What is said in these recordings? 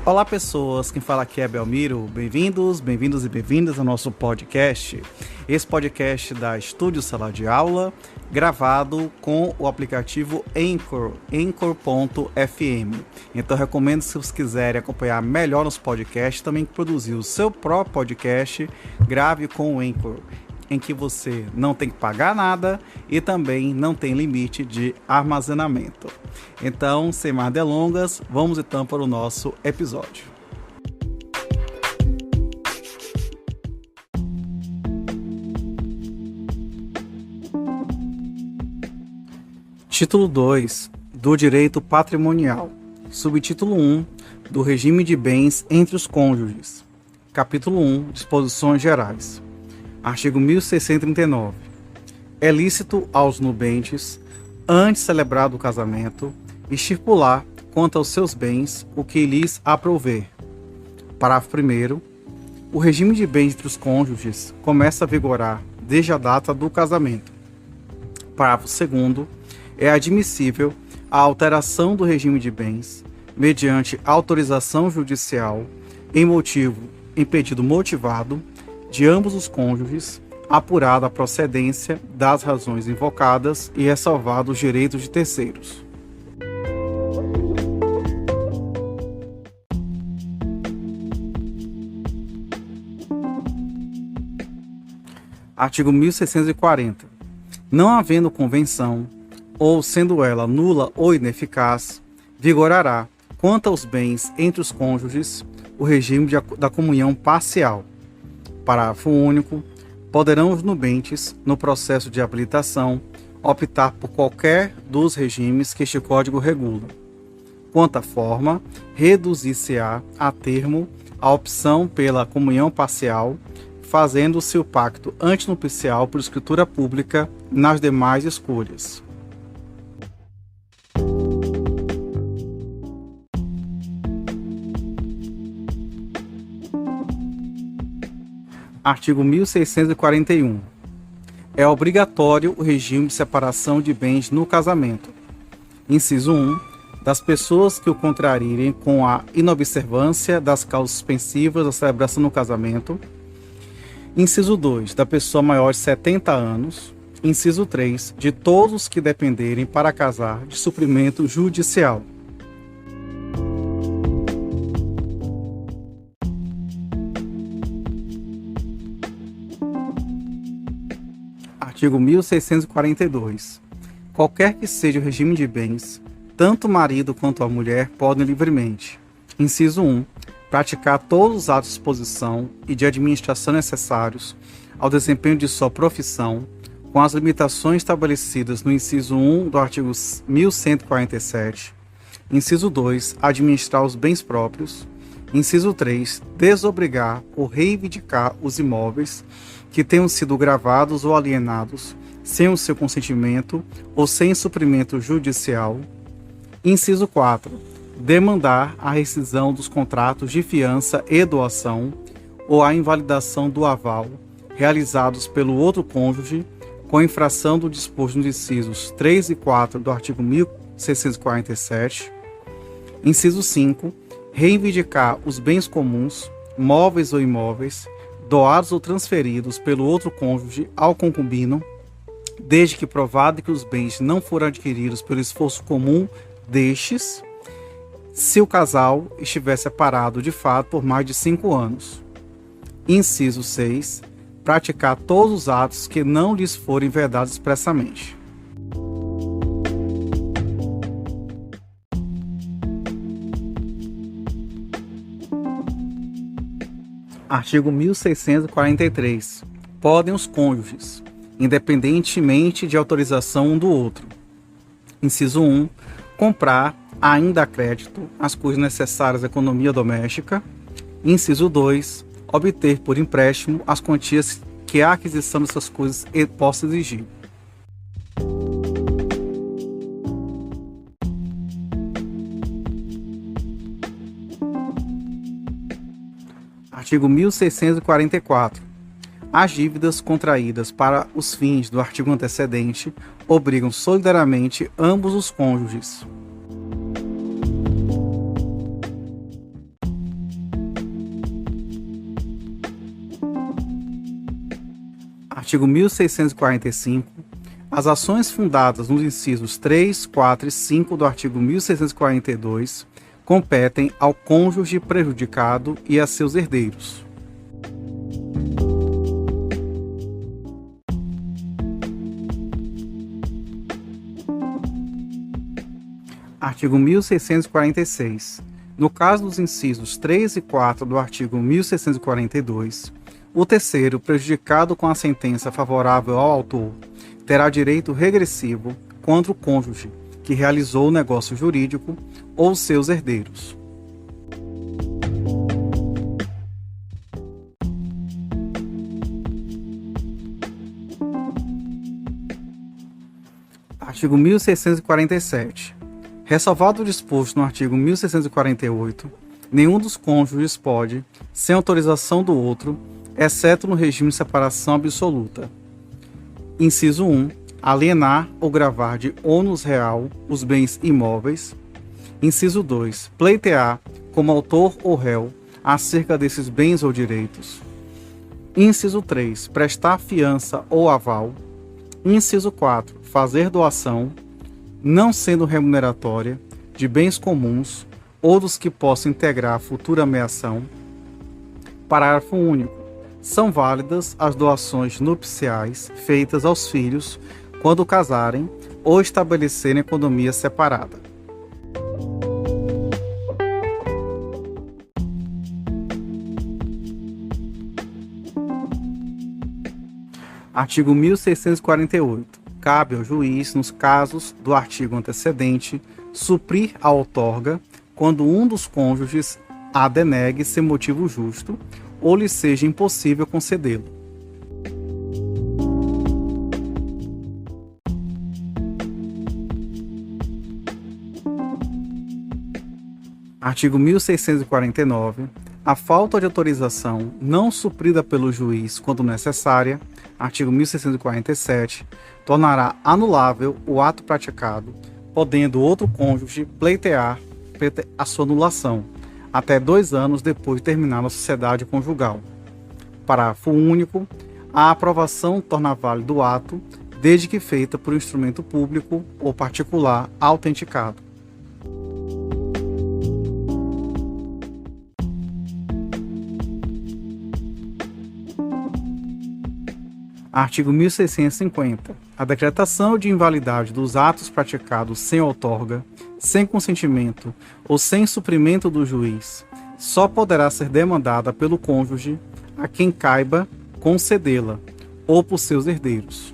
Olá pessoas, quem fala aqui é Belmiro, bem-vindos e bem-vindas ao nosso podcast. Esse podcast da Estúdio Sala de Aula, gravado com o aplicativo Anchor, Anchor.fm. Então recomendo, se vocês quiserem acompanhar melhor nos podcasts, também produzir o seu próprio podcast, grave com o Anchor, em que você não tem que pagar nada e também não tem limite de armazenamento. Então, sem mais delongas, vamos então para o nosso episódio. Título 2 do Direito Patrimonial. Subtítulo 1 do Regime de Bens entre os Cônjuges. Capítulo 1 Disposições Gerais. Artigo 1639. É lícito aos nubentes, antes celebrado o casamento, estipular quanto aos seus bens o que lhes aprouver. Parágrafo 1º. O regime de bens entre os cônjuges começa a vigorar desde a data do casamento. Parágrafo 2º. É admissível a alteração do regime de bens mediante autorização judicial em pedido motivado de ambos os cônjuges, apurada a procedência das razões invocadas e ressalvado os direitos de terceiros. Artigo 1640. Não havendo convenção, ou sendo ela nula ou ineficaz, vigorará, quanto aos bens entre os cônjuges, o regime da comunhão parcial. Parágrafo único. Poderão os nubentes, no processo de habilitação, optar por qualquer dos regimes que este Código regula. Quanto à forma, reduzir-se-á a termo a opção pela comunhão parcial, fazendo-se o pacto antinupcial por escritura pública nas demais escolhas. Artigo 1641. É obrigatório o regime de separação de bens no casamento. Inciso 1. Das pessoas que o contrarirem com a inobservância das causas suspensivas da celebração do casamento. Inciso 2. Da pessoa maior de 70 anos. Inciso 3. De todos os que dependerem para casar de suprimento judicial. Artigo 1642. Qualquer que seja o regime de bens, tanto o marido quanto a mulher podem livremente. Inciso 1. Praticar todos os atos de disposição e de administração necessários ao desempenho de sua profissão, com as limitações estabelecidas no inciso 1 do artigo 1147. Inciso 2. Administrar os bens próprios. Inciso 3. Desobrigar ou reivindicar os imóveis que tenham sido gravados ou alienados sem o seu consentimento ou sem suprimento judicial. Inciso 4. Demandar a rescisão dos contratos de fiança e doação ou a invalidação do aval realizados pelo outro cônjuge com infração do disposto nos incisos 3 e 4 do artigo 1647. Inciso 5. Reivindicar os bens comuns, móveis ou imóveis, doados ou transferidos pelo outro cônjuge ao concubino, desde que provado que os bens não foram adquiridos pelo esforço comum destes, se o casal estiver separado de fato por mais de 5 anos. Inciso 6. Praticar todos os atos que não lhes forem vedados expressamente. Artigo 1643. Podem os cônjuges, independentemente de autorização um do outro. Inciso 1. Comprar, ainda a crédito, as coisas necessárias à economia doméstica. Inciso 2. Obter por empréstimo as quantias que a aquisição dessas coisas possa exigir. Artigo 1644. As dívidas contraídas para os fins do artigo antecedente obrigam solidariamente ambos os cônjuges. Artigo 1645. As ações fundadas nos incisos 3, 4 e 5 do artigo 1642 competem ao cônjuge prejudicado e a seus herdeiros. Artigo 1646. No caso dos incisos 3 e 4 do artigo 1642, o terceiro, prejudicado com a sentença favorável ao autor, terá direito regressivo contra o cônjuge que realizou o negócio jurídico ou seus herdeiros. Artigo 1647. Ressalvado o disposto no artigo 1648, nenhum dos cônjuges pode, sem autorização do outro, exceto no regime de separação absoluta. Inciso 1. Alienar ou gravar de ônus real os bens imóveis. Inciso 2. Pleitear como autor ou réu acerca desses bens ou direitos. Inciso 3. Prestar fiança ou aval. Inciso 4. Fazer doação, não sendo remuneratória, de bens comuns ou dos que possam integrar a futura meação. Parágrafo único. São válidas as doações nupciais feitas aos filhos quando casarem ou estabelecerem economia separada. Artigo 1648. Cabe ao juiz, nos casos do artigo antecedente, suprir a outorga quando um dos cônjuges a denegue sem motivo justo ou lhe seja impossível concedê-lo. Artigo 1649. A falta de autorização não suprida pelo juiz quando necessária, artigo 1647, tornará anulável o ato praticado, podendo outro cônjuge pleitear a sua anulação, até 2 anos depois de terminar a sociedade conjugal. Parágrafo único. A aprovação torna válido o ato, desde que feita por instrumento público ou particular autenticado. Artigo 1650. A decretação de invalidade dos atos praticados sem outorga, sem consentimento ou sem suprimento do juiz só poderá ser demandada pelo cônjuge a quem caiba concedê-la ou por seus herdeiros.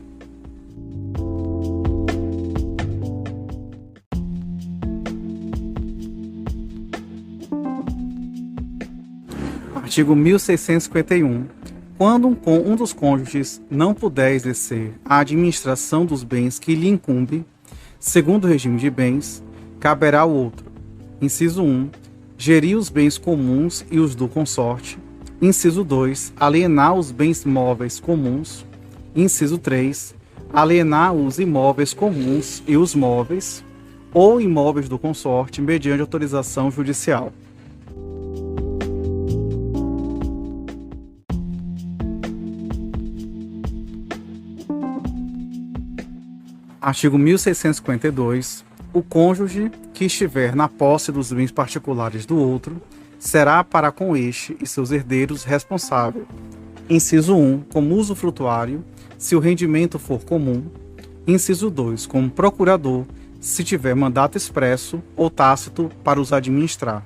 Artigo 1651. Quando um dos cônjuges não puder exercer a administração dos bens que lhe incumbe, segundo o regime de bens, caberá ao outro. Inciso 1. Gerir os bens comuns e os do consorte. Inciso 2. Alienar os bens móveis comuns. Inciso 3. Alienar os imóveis comuns e os móveis ou imóveis do consorte mediante autorização judicial. Artigo 1652. O cônjuge que estiver na posse dos bens particulares do outro será para com este e seus herdeiros responsável. Inciso 1. Como usufrutuário, se o rendimento for comum. Inciso 2. Como procurador, se tiver mandato expresso ou tácito para os administrar.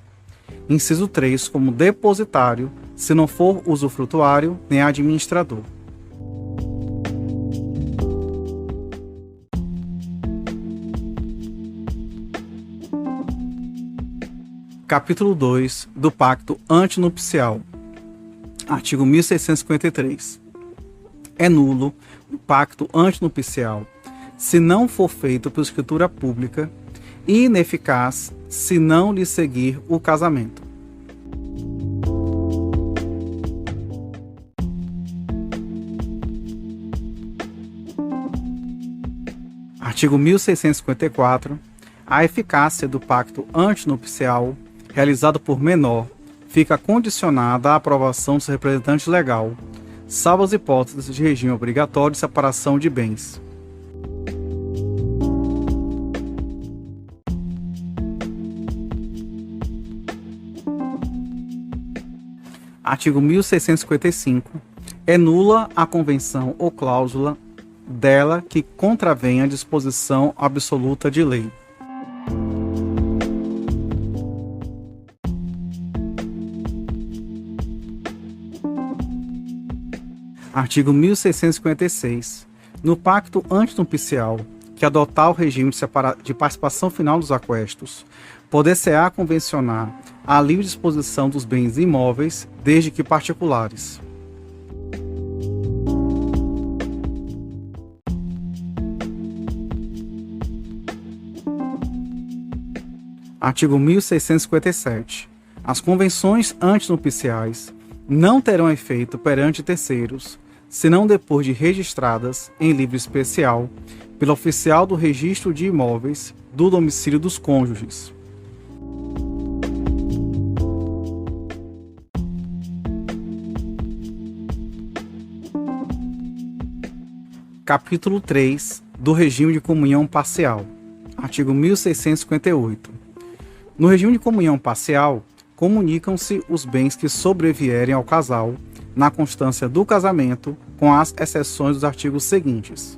Inciso 3. Como depositário, se não for usufrutuário nem administrador. Capítulo 2 do Pacto Antinupcial. Artigo 1653. É nulo o pacto antinupcial se não for feito por escritura pública e ineficaz se não lhe seguir o casamento. Artigo 1654. A eficácia do pacto antinupcial realizado por menor fica condicionada à aprovação do seu representante legal, salvo as hipóteses de regime obrigatório de separação de bens. Artigo 1655. É nula a convenção ou cláusula dela que contravenha a disposição absoluta de lei. Artigo 1656. No pacto antinupcial que adotar o regime de participação final dos aquestos, poder-se-á convencionar a livre disposição dos bens imóveis, desde que particulares. Artigo 1657. As convenções antinupciais não terão efeito perante terceiros, senão depois de registradas em livro especial pelo oficial do registro de imóveis do domicílio dos cônjuges. Capítulo 3 do regime de comunhão parcial. Artigo 1658. No regime de comunhão parcial, comunicam-se os bens que sobrevierem ao casal na constância do casamento, com as exceções dos artigos seguintes.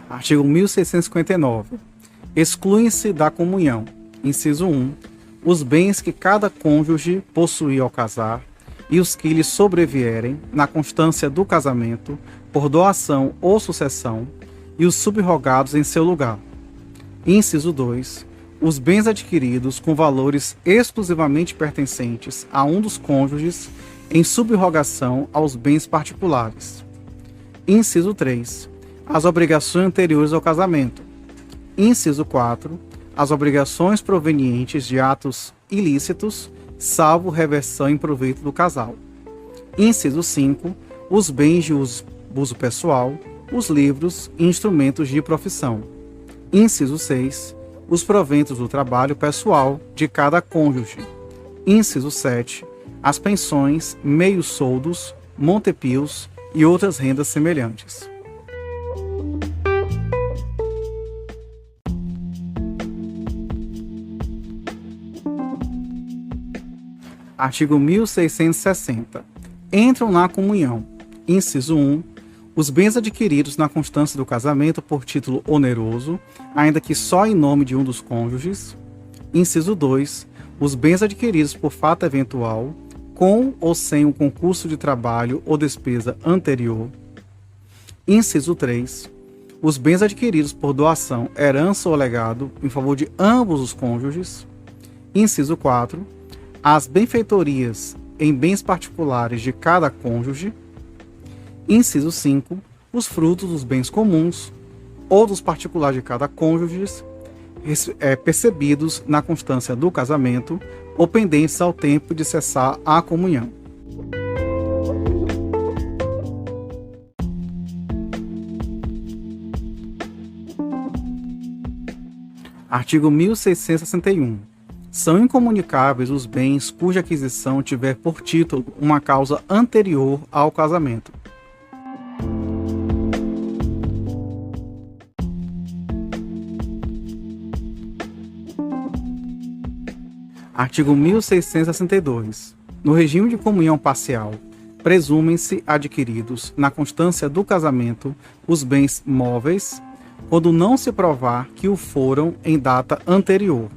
Artigo 1659. Excluem-se da comunhão, inciso 1, os bens que cada cônjuge possuir ao casar e os que lhe sobrevierem na constância do casamento, por doação ou sucessão, e os subrogados em seu lugar. Inciso 2. Os bens adquiridos com valores exclusivamente pertencentes a um dos cônjuges em subrogação aos bens particulares. Inciso 3. As obrigações anteriores ao casamento. Inciso 4. As obrigações provenientes de atos ilícitos, salvo reversão em proveito do casal. Inciso 5. Os bens de uso pessoal, os livros e instrumentos de profissão. Inciso 6. Os proventos do trabalho pessoal de cada cônjuge. Inciso 7. As pensões, meios-soldos, montepios e outras rendas semelhantes. Artigo 1660. Entram na comunhão. Inciso 1. Os bens adquiridos na constância do casamento por título oneroso, ainda que só em nome de um dos cônjuges. Inciso 2. Os bens adquiridos por fato eventual, com ou sem um concurso de trabalho ou despesa anterior. Inciso 3. Os bens adquiridos por doação, herança ou legado em favor de ambos os cônjuges. Inciso 4. As benfeitorias em bens particulares de cada cônjuge. Inciso 5. Os frutos dos bens comuns ou dos particulares de cada cônjuge, percebidos na constância do casamento ou pendentes ao tempo de cessar a comunhão. Artigo 1661. São incomunicáveis os bens cuja aquisição tiver por título uma causa anterior ao casamento. Artigo 1662. No regime de comunhão parcial, presumem-se adquiridos, na constância do casamento, os bens móveis, quando não se provar que o foram em data anterior.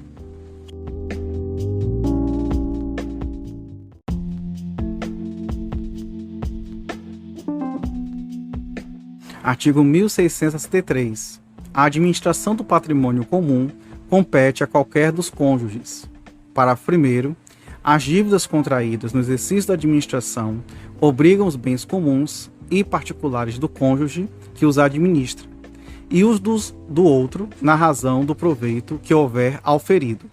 Artigo 1663. A administração do patrimônio comum compete a qualquer dos cônjuges. Parágrafo 1º. As dívidas contraídas no exercício da administração obrigam os bens comuns e particulares do cônjuge que os administra, e os do outro, na razão do proveito que houver auferido.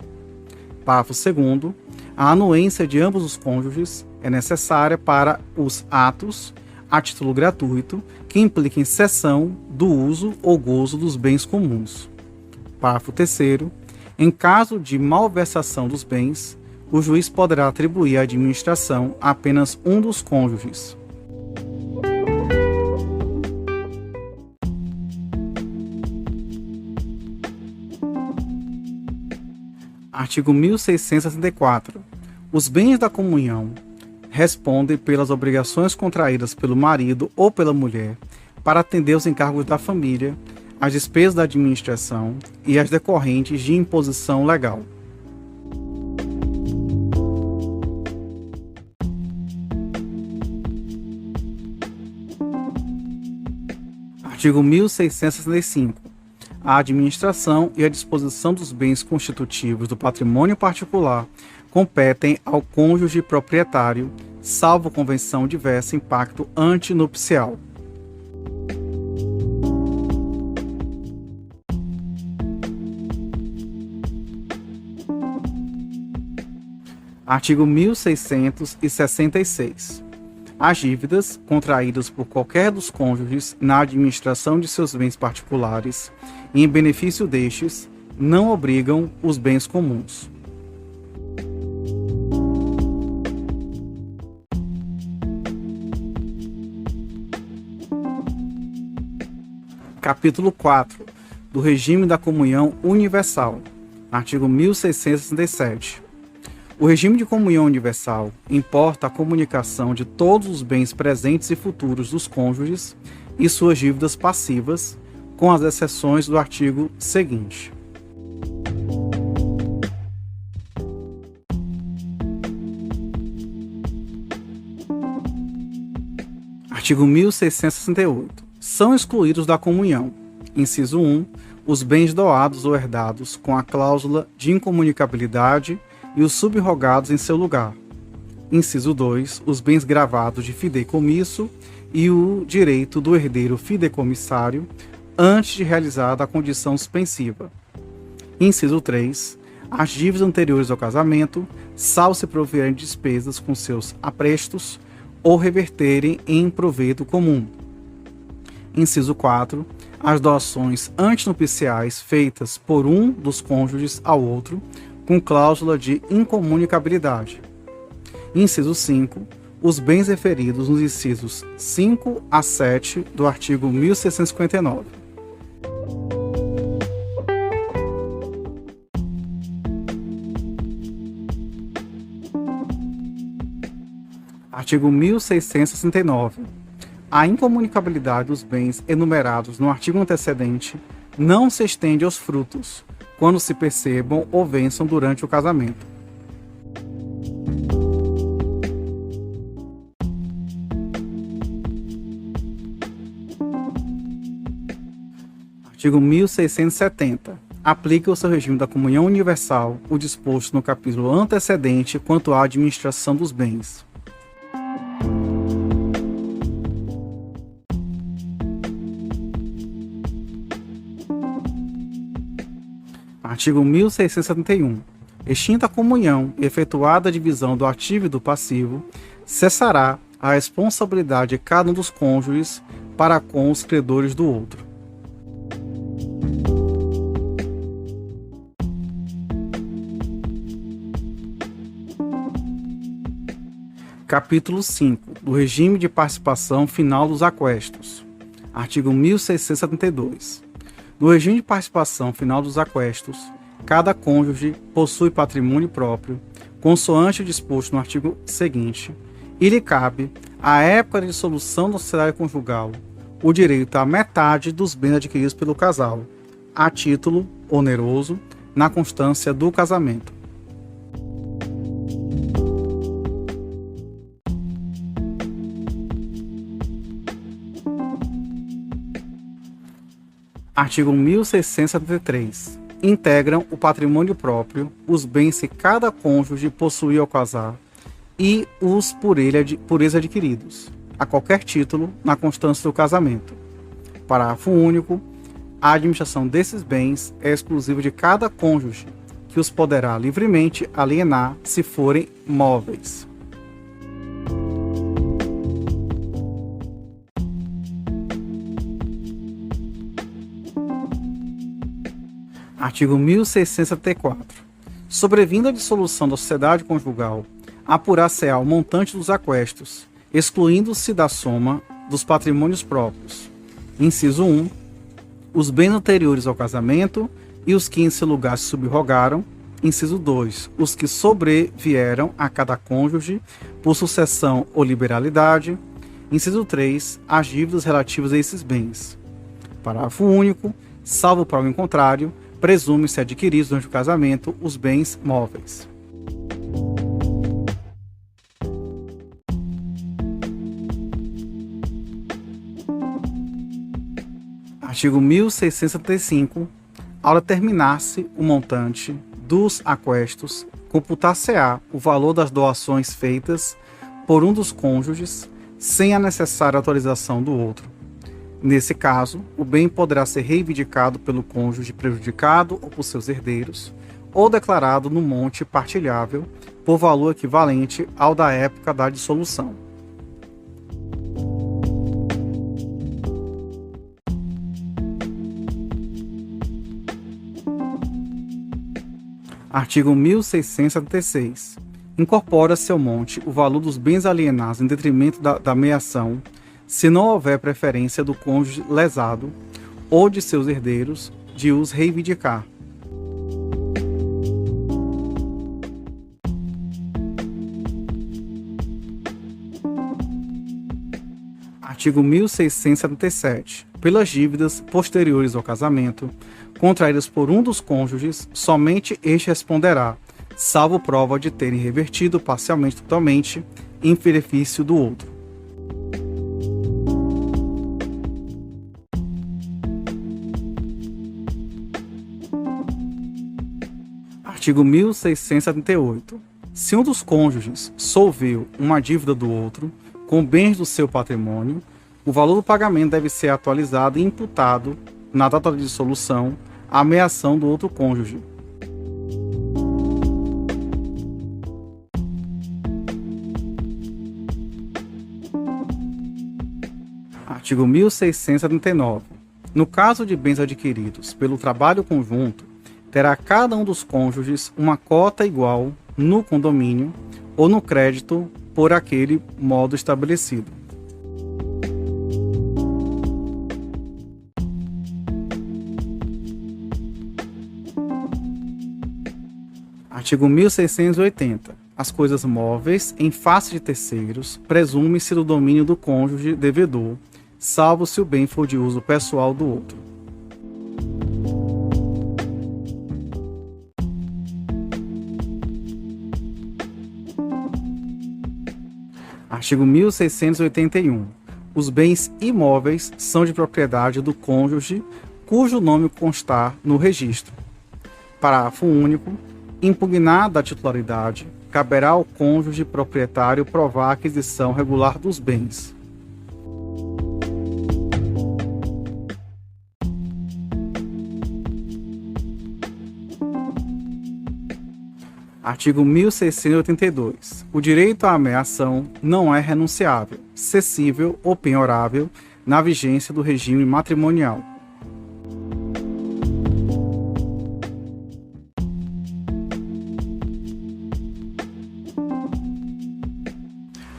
Parágrafo 2º. A anuência de ambos os cônjuges é necessária para os atos, a título gratuito, que impliquem cessão do uso ou gozo dos bens comuns. Parágrafo 3º. Em caso de malversação dos bens, o juiz poderá atribuir a administração a apenas um dos cônjuges. Artigo 1664. Os bens da comunhão respondem pelas obrigações contraídas pelo marido ou pela mulher para atender os encargos da família, as despesas da administração e as decorrentes de imposição legal. Artigo 1665. A administração e a disposição dos bens constitutivos do patrimônio particular competem ao cônjuge proprietário, salvo convenção diversa em pacto antinupcial. Artigo 1666. As dívidas contraídas por qualquer dos cônjuges na administração de seus bens particulares e em benefício destes não obrigam os bens comuns. Capítulo 4 do Regime da Comunhão Universal. Artigo 1667. O regime de comunhão universal importa a comunicação de todos os bens presentes e futuros dos cônjuges e suas dívidas passivas, com as exceções do artigo seguinte. Artigo 1668. São excluídos da comunhão, inciso 1, os bens doados ou herdados com a cláusula de incomunicabilidade e os subrogados em seu lugar. Inciso 2, os bens gravados de fideicomisso e o direito do herdeiro fideicomissário antes de realizada a condição suspensiva. Inciso 3, as dívidas anteriores ao casamento, salvo se provierem de despesas com seus aprestos ou reverterem em proveito comum. Inciso 4, as doações antinupciais feitas por um dos cônjuges ao outro, com cláusula de incomunicabilidade. Inciso 5. Os bens referidos nos incisos 5 a 7 do artigo 1659. Artigo 1669. A incomunicabilidade dos bens enumerados no artigo antecedente não se estende aos frutos, quando se percebam ou vençam durante o casamento. Artigo 1670. Aplica o seu regime da comunhão universal o disposto no capítulo antecedente quanto à administração dos bens. Artigo 1671. Extinta a comunhão e efetuada a divisão do ativo e do passivo, cessará a responsabilidade de cada um dos cônjuges para com os credores do outro. Capítulo 5 do Regime de Participação Final dos Aquestos. Artigo 1672. No regime de participação final dos aquestos, cada cônjuge possui patrimônio próprio, consoante o disposto no artigo seguinte, e lhe cabe, à época de dissolução da sociedade conjugal, o direito à metade dos bens adquiridos pelo casal, a título oneroso, na constância do casamento. Artigo 1673. Integram o patrimônio próprio os bens que cada cônjuge possui ao casar e os por eles adquiridos, a qualquer título, na constância do casamento. Parágrafo único. A administração desses bens é exclusiva de cada cônjuge, que os poderá livremente alienar se forem móveis. Artigo 1674. Sobrevindo a dissolução da sociedade conjugal, apurar-se-á o montante dos aquestos, excluindo-se da soma dos patrimônios próprios. Inciso 1. Os bens anteriores ao casamento e os que em seu lugar se subrogaram. Inciso 2. Os que sobrevieram a cada cônjuge por sucessão ou liberalidade. Inciso 3. As dívidas relativas a esses bens. Parágrafo único. Salvo prova em contrário, presume-se adquiridos durante o casamento os bens móveis. Artigo 1675. Ao determinar-se o montante dos aquestos, computar-se-á o valor das doações feitas por um dos cônjuges, sem a necessária autorização do outro. Nesse caso, o bem poderá ser reivindicado pelo cônjuge prejudicado ou por seus herdeiros, ou declarado no monte partilhável por valor equivalente ao da época da dissolução. Artigo 1676. Incorpora-se ao monte o valor dos bens alienados em detrimento da meação, se não houver preferência do cônjuge lesado ou de seus herdeiros de os reivindicar. Artigo 1677. Pelas dívidas posteriores ao casamento, contraídas por um dos cônjuges, somente este responderá, salvo prova de terem revertido parcialmente ou totalmente em benefício do outro. Artigo 1678. Se um dos cônjuges solveu uma dívida do outro com bens do seu patrimônio, o valor do pagamento deve ser atualizado e imputado, na data de dissolução, à meação do outro cônjuge. Artigo 1679. No caso de bens adquiridos pelo trabalho conjunto, terá cada um dos cônjuges uma cota igual no condomínio ou no crédito por aquele modo estabelecido. Artigo 1680. As coisas móveis, em face de terceiros, presume-se do domínio do cônjuge devedor, salvo se o bem for de uso pessoal do outro. Artigo 1681. Os bens imóveis são de propriedade do cônjuge cujo nome constar no registro. Parágrafo único. Impugnada a titularidade, caberá ao cônjuge proprietário provar a aquisição regular dos bens. Artigo 1682. O direito à ameação não é renunciável, cessível ou penhorável na vigência do regime matrimonial.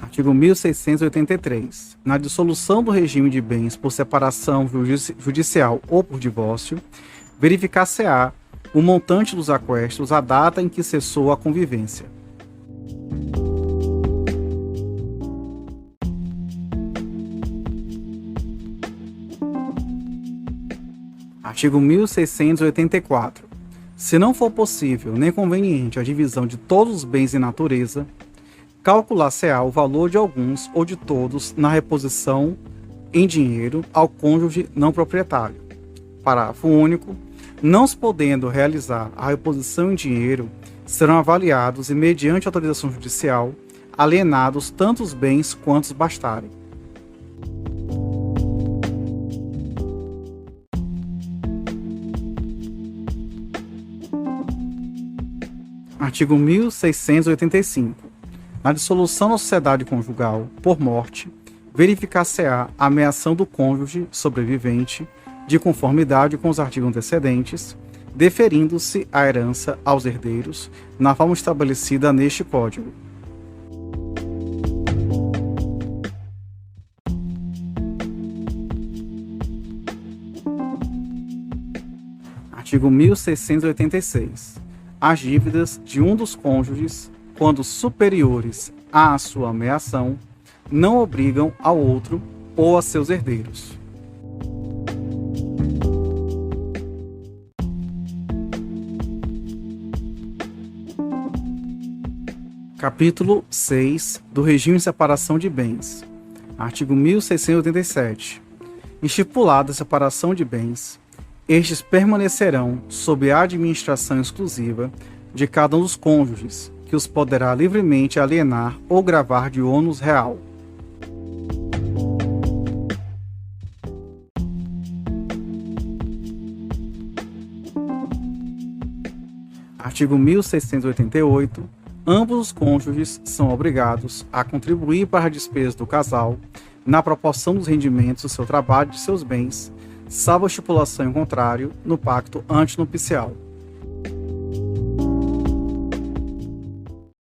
Artigo 1683. Na dissolução do regime de bens por separação judicial ou por divórcio, verificar-se-á o montante dos aquestos, a data em que cessou a convivência. Artigo 1684. Se não for possível nem conveniente a divisão de todos os bens em natureza, calcular-se-á o valor de alguns ou de todos na reposição em dinheiro ao cônjuge não proprietário. Parágrafo único. Não se podendo realizar a reposição em dinheiro, serão avaliados e, mediante autorização judicial, alienados tanto os bens quanto os bastarem. Artigo 1685. Na dissolução da sociedade conjugal por morte, verificar-se-á a ameação do cônjuge sobrevivente de conformidade com os artigos antecedentes, deferindo-se a herança aos herdeiros na forma estabelecida neste Código. Artigo 1686. As dívidas de um dos cônjuges, quando superiores à sua ameação, não obrigam ao outro ou a seus herdeiros. Capítulo 6 do Regime de Separação de Bens. Artigo 1687. Estipulada a separação de bens, estes permanecerão sob a administração exclusiva de cada um dos cônjuges, que os poderá livremente alienar ou gravar de ônus real. Artigo 1688. Ambos os cônjuges são obrigados a contribuir para a despesa do casal na proporção dos rendimentos do seu trabalho e de seus bens, salvo a estipulação em contrário no pacto antinupcial.